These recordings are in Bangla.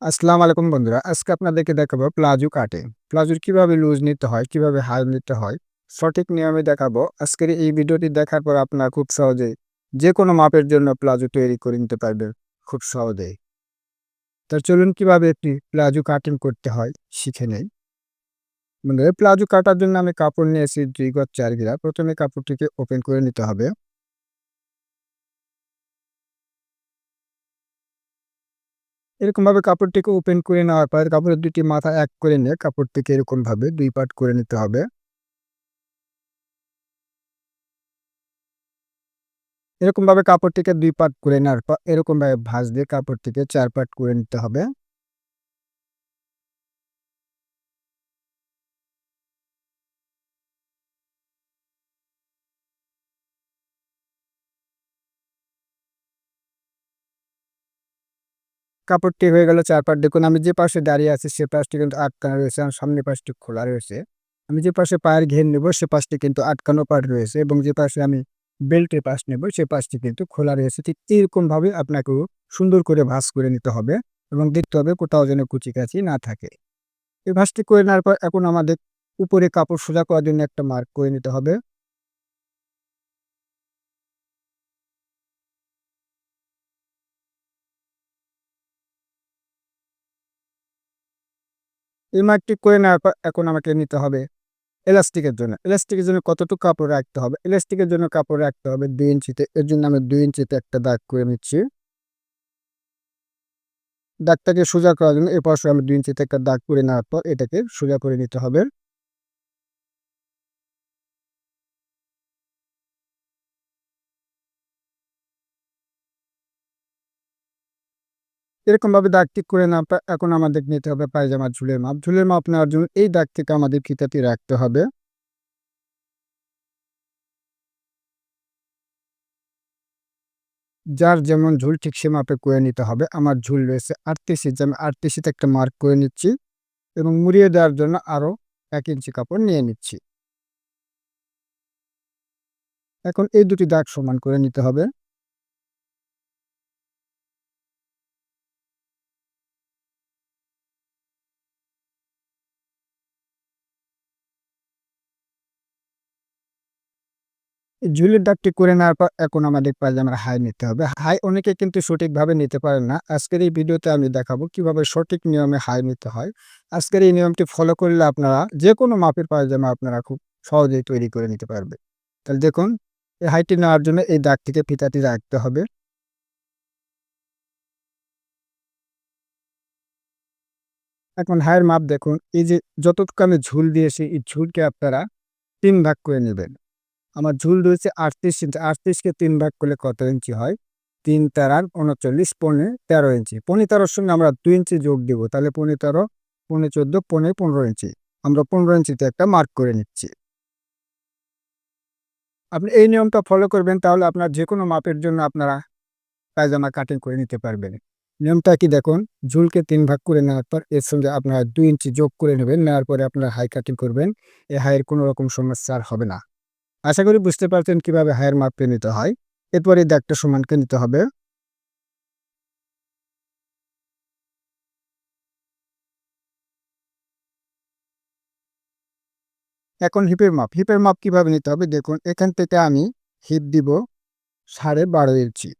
আসসালামু আলাইকুম বন্ধুরা। আজকে আপনাদেরকে দেখাবো প্লাজো কাটিং। প্লাজোর কিভাবে লুজ নিতে হয়, কিভাবে হাই নিতে হয়, সঠিক নিয়মে দেখাবো। আজকের এই ভিডিওটি দেখার পর আপনারা খুব সহজেই যেকোনো মাপের জন্য প্লাজো তৈরি করে নিতে পারবেন খুব সহজেই। তো চলুন কিভাবে একটি প্লাজো কাটিং করতে হয় শিখে নেই। বন্ধুরা প্লাজো কাটার জন্য আমি কাপড় নিয়েছি ২ গজ ৪ ঘেরা। প্রথমে কাপড়টিকে ওপেন করে নিতে হবে। এরকমভাবে কাপড়টিকে ওপেন করে নেওয়ার পর কাপড়ের ২ টি মাথা এক করে নিয়ে কাপড়টিকে এরকমভাবে ২ পার্ট করে নিতে হবে। এরকমভাবে কাপড়টিকে ২ পার্ট করে নেওয়ার পর এরকমভাবে ভাঁজ দিয়ে কাপড়টিকে ৪ পার্ট করে নিতে হবে। কাপড়টি হয়ে গেল ৪ পার্ট। দেখুন আমি যে পাশে দাঁড়িয়ে আছি সে পাশটি কিন্তু আটকানো রয়েছে। আর সামনের পাশটি খোলা রয়েছে। আমি যে পাশে পায়ের ঘের নেব সে পাশটি কিন্তু আটকানো পার্ট রয়েছে এবং যে পাশে আমি বেল্টের পাশ নেব সে পাশটি কিন্তু খোলা রয়েছে। ঠিক এরকমভাবে আপনাকেও সুন্দর করে ভাঁজ করে নিতে হবে এবং দেখতে হবে কোথাও যেন কুচি-কাচি না থাকে। এই ভাঁজটি করে নেওয়ার পর এখন আমাদের উপরে কাপড় সোজা করার জন্য একটা মার্ক করে নিতে হবে। এই মার্কটি করে নেওয়ার পর এখন আমাকে নিতে হবে এলাস্টিকের জন্য। এলাস্টিকের জন্য কতটুকু কাপড় রাখতে হবে? এলাস্টিকের জন্য কাপড় রাখতে হবে ২ ইঞ্চিতে। এর জন্য আমি ২ ইঞ্চিতে একটা দাগ করে নিচ্ছি। দাগটাকে সোজা করার জন্য এপাশে আমি ২ ইঞ্চিতে একটা দাগ করে নেওয়ার পর এটাকে সোজা করে নিতে হবে। এরকমভাবে দাগ ঠিক করে নেওয়ার পর এখন আমাদের নিতে হবে পায়জামার ঝুলের মাপ। ঝুলের মাপ নেওয়ার জন্য এই দাগ থেকে আমাদের ফিতাটি রাখতে হবে। যার যেমন ঝুল ঠিক সে মাপে করে নিতে হবে। আমার ঝুল রয়েছে ৩৮ ইঞ্চি। আমি ৩৮ তে একটা মার্ক করে নিচ্ছি এবং মুড়িয়ে দেওয়ার জন্য আরো ১ ইঞ্চি কাপড় নিয়ে নিচ্ছি। এখন এই দুটি দাগ সমান করে নিতে হবে। এই ঝুলের দাগটি করে নেওয়ার পর এখন আমাদের পায়জামার হাই নিতে হবে। হাই অনেকে কিন্তু সঠিকভাবে নিতে পারেন না। আজকের এই ভিডিওতে আমি দেখাবো কিভাবে সঠিক নিয়মে হাই নিতে হয়। আজকের এই নিয়মটি ফলো করলে আপনারা যেকোনো মাপের পায়জামা আপনারা খুব সহজেই তৈরি করে নিতে পারবে। তাহলে দেখুন এই হাইটি নেওয়ার জন্য এই দাগ থেকে ফিতাটি রাখতে হবে। এখন হাইয়ের মাপ দেখুন এই যে যতটুকু আমি ঝুল দিয়েছি এই ঝুলকে আপনারা ৩ ভাগ করে নিবেন। আমার ঝুল রয়েছে ৩৮ ইঞ্চি। ৩৮ কে ৩ ভাগ করলে কত ইঞ্চি হয়? ৩ তেরার ৩৯ পৌনে ১৩ ইঞ্চি। পৌনে ১৩ র সঙ্গে আমরা ২ ইঞ্চি যোগ দিব। তাহলে পৌনে ১৩, পৌনে ১৪, পৌনে ১৫ ইঞ্চি। আমরা ১৫ ইঞ্চিতে একটা মার্ক করে নিচ্ছি। আপনি এই নিয়মটা ফলো করবেন তাহলে আপনার যেকোনো মাপের জন্য আপনারা পায়জামা কাটিং করে নিতে পারবেন। নিয়মটা কি দেখুন, ঝুলকে ৩ ভাগ করে নেওয়ার পর এর সঙ্গে আপনারা ২ ইঞ্চি যোগ করে নেবেন। নেওয়ার পরে আপনারা হাই কাটিং করবেন। এই হাইয়ের কোনো রকম সমস্যা আর হবে না। আশা করি বুঝতে পারছেন কিভাবে হাইয়ের মাপটা নিতে হয়। এরপরে এই দাগটা সমানকে নিতে হবে। এখন হিপের মাপ। হিপের মাপ কিভাবে নিতে হবে দেখুন এখান থেকে আমি হিপ দিব ১২.৫ ইঞ্চি।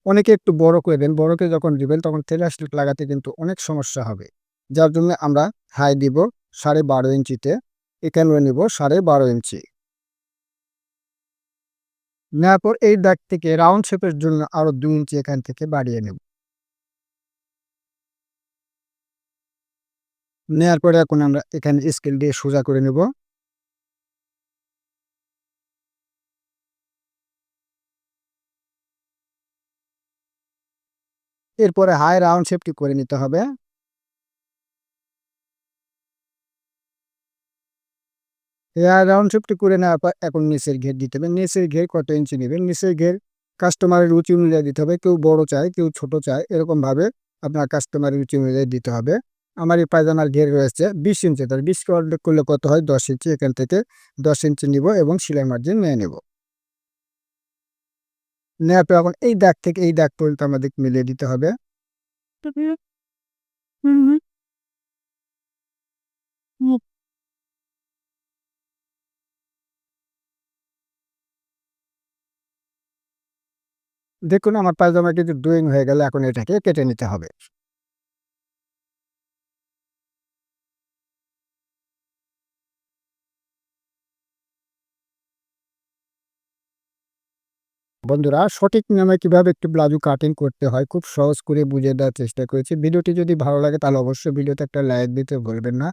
অনেকে একটু বড় করে দেন। বড়কে যখন দিবেন তখন তেলে আসলে লাগাতে কিন্তু অনেক সমস্যা হবে। যার জন্য আমরা হাই দিব ১২.৫ ইঞ্চিতে। এখানেও নিব ১২.৫ ইঞ্চি। নেওয়ার পর এই দাগ থেকে রাউন্ড শেপের জন্য আরো ২ ইঞ্চি এখান থেকে বাড়িয়ে নেব। নেয়ার পরে এখন আমরা এখানে স্কেল দিয়ে সোজা করে নেব। এরপরে হাই রাউন্ড শেপটি করে নিতে হবে। এয়ার রাউন্ড শেপটি করে নেওয়ার পর এখন নিচের ঘের দিতে হবে। নিচের ঘের কত ইঞ্চি নিবেন? নিচের ঘের কাস্টমারের রুচি অনুযায়ী দিতে হবে। কেউ বড় চায়, কেউ ছোট চায়। এরকমভাবে আপনার কাস্টমারের রুচি অনুযায়ী দিতে হবে। আমার এই পায়জামার ঘের রয়েছে ২০ ইঞ্চি। তাহলে ২০ কে অর্ধেক করলে কত হয়? ১০ ইঞ্চি। এখান থেকে ১০ ইঞ্চি নিব এবং সেলাই মার্জিন নিয়ে নেব। নেওয়ার পর এখন এই দাগ থেকে এই দাগ পর্যন্ত আমাদের মিলিয়ে দিতে হবে। হুম, হুম, হুম। দেখুন আমার পায়জামা কিন্তু ডুইং হয়ে গেল। এখন এটাকে কেটে নিতে হবে। বন্ধুরা সঠিক নিয়মে কিভাবে একটি ব্লাউজ কাটিং করতে হয় খুব সহজ করে বুঝিয়ে দেওয়ার চেষ্টা করেছি। ভিডিওটি যদি ভালো লাগে তাহলে অবশ্যই ভিডিওতে একটা লাইক দিতে ভুলবেন না।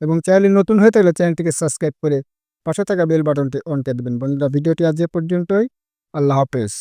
এবং চ্যানেলে নতুন হয়ে থাকলে চ্যানেলটিকে সাবস্ক্রাইব করে পাশে থাকা বেল বাটনটি অন করে দেবেন। বন্ধুরা ভিডিওটি আজ এ পর্যন্তই। আল্লাহ হাফেজ।